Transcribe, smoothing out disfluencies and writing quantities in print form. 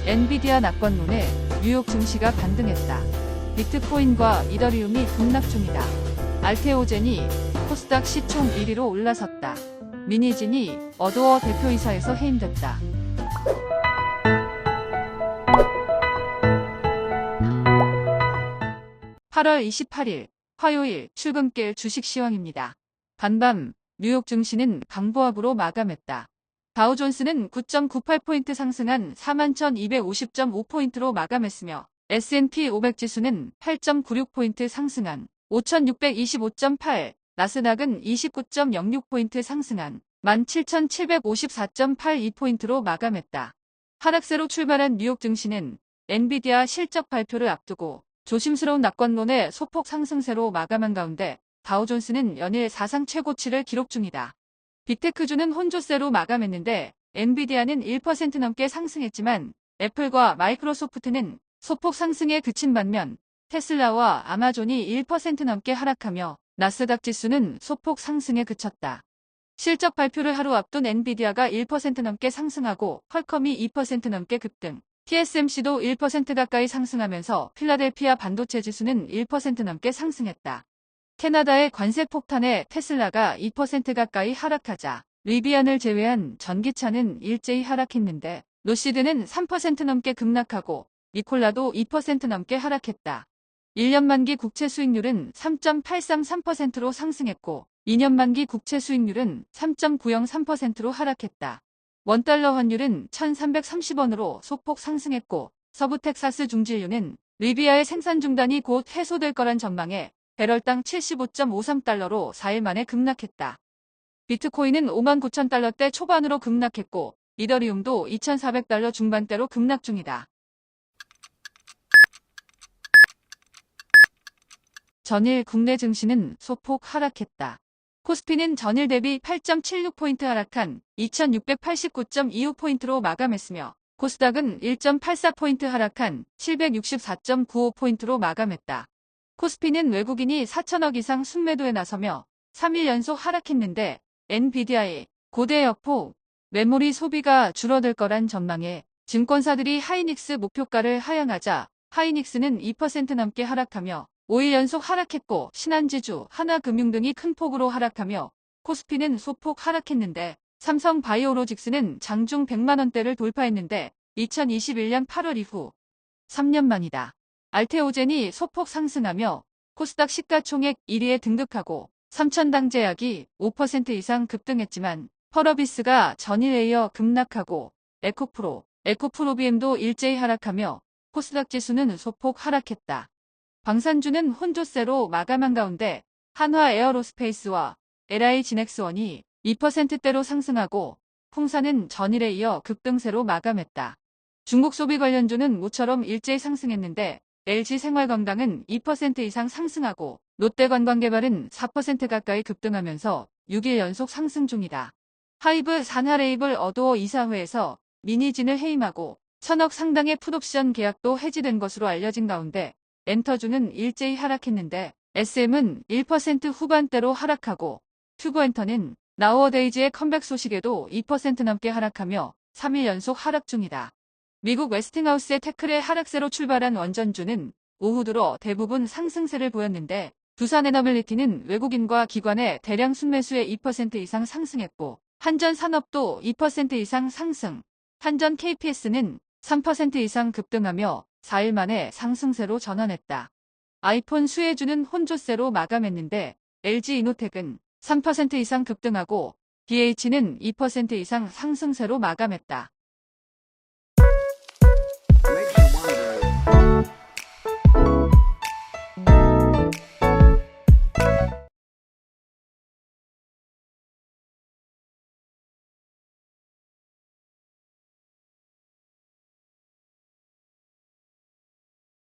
엔비디아 낙관론에 뉴욕 증시가 반등했다. 비트코인과 이더리움이 급락 중이다. 알테오젠이 코스닥 시총 1위로 올라섰다. 미니진이 어도어 대표이사에서 해임됐다. 8월 28일 화요일 출근길 주식 시황입니다. 반밤 뉴욕 증시는 강보합으로 마감했다. 다우존스는 9.98포인트 상승한 41,250.5포인트로 마감했으며 S&P 500 지수는 8.96포인트 상승한 5,625.8, 나스닥은 29.06포인트 상승한 17,754.82포인트로 마감했다. 하락세로 출발한 뉴욕 증시는 엔비디아 실적 발표를 앞두고 조심스러운 낙관론의 소폭 상승세로 마감한 가운데 다우존스는 연일 사상 최고치를 기록 중이다. 빅테크주는 혼조세로 마감했는데 엔비디아는 1% 넘게 상승했지만 애플과 마이크로소프트는 소폭 상승에 그친 반면 테슬라와 아마존이 1% 넘게 하락하며 나스닥 지수는 소폭 상승에 그쳤다. 실적 발표를 하루 앞둔 엔비디아가 1% 넘게 상승하고 퀄컴이 2% 넘게 급등, TSMC도 1% 가까이 상승하면서 필라델피아 반도체 지수는 1% 넘게 상승했다. 캐나다의 관세 폭탄에 테슬라가 2% 가까이 하락하자 리비안을 제외한 전기차는 일제히 하락했는데 로시드는 3% 넘게 급락하고 니콜라도 2% 넘게 하락했다. 1년 만기 국채 수익률은 3.833%로 상승했고 2년 만기 국채 수익률은 3.903%로 하락했다. 원달러 환율은 1,330원으로 소폭 상승했고 서부 텍사스 중진유는 리비아의 생산 중단이 곧 해소될 거란 전망에 배럴당 75.53달러로 4일 만에 급락했다. 비트코인은 59,000달러대 초반으로 급락했고 이더리움도 2,400달러 중반대로 급락 중이다. 전일 국내 증시는 소폭 하락했다. 코스피는 전일 대비 8.76포인트 하락한 2,689.25포인트로 마감했으며 코스닥은 1.84포인트 하락한 764.95포인트로 마감했다. 코스피는 외국인이 4천억 이상 순매도에 나서며 3일 연속 하락했는데 엔비디아의 고대 역폭 메모리 소비가 줄어들 거란 전망에 증권사들이 하이닉스 목표가를 하향하자 하이닉스는 2% 넘게 하락하며 5일 연속 하락했고 신한지주, 하나금융 등이 큰 폭으로 하락하며 코스피는 소폭 하락했는데 삼성바이오로직스는 장중 100만원대를 돌파했는데 2021년 8월 이후 3년 만이다. 알테오젠이 소폭 상승하며 코스닥 시가총액 1위에 등극하고 삼천당제약이 5% 이상 급등했지만 펄어비스가 전일에 이어 급락하고 에코프로비엠도 일제히 하락하며 코스닥 지수는 소폭 하락했다. 방산주는 혼조세로 마감한 가운데 한화에어로스페이스와 LI진엑스원이 2%대로 상승하고 풍산은 전일에 이어 급등세로 마감했다. 중국 소비 관련주는 모처럼 일제히 상승했는데 LG생활건강은 2% 이상 상승하고 롯데관광개발은 4% 가까이 급등하면서 6일 연속 상승 중이다. 하이브 산하레이블 어도어 이사회에서 미니진을 해임하고 1,000억 상당의 풋옵션 계약도 해지된 것으로 알려진 가운데 엔터주는 일제히 하락했는데 SM은 1% 후반대로 하락하고 튜브엔터는 나우어데이즈의 컴백 소식에도 2% 넘게 하락하며 3일 연속 하락 중이다. 미국 웨스팅하우스의 태클의 하락세로 출발한 원전주는 오후 들어 대부분 상승세를 보였는데 두산에너빌리티는 외국인과 기관의 대량 순매수에 2% 이상 상승했고 한전산업도 2% 이상 상승, 한전 KPS는 3% 이상 급등하며 4일 만에 상승세로 전환했다. 아이폰 수혜주는 혼조세로 마감했는데 LG이노텍은 3% 이상 급등하고 BH는 2% 이상 상승세로 마감했다.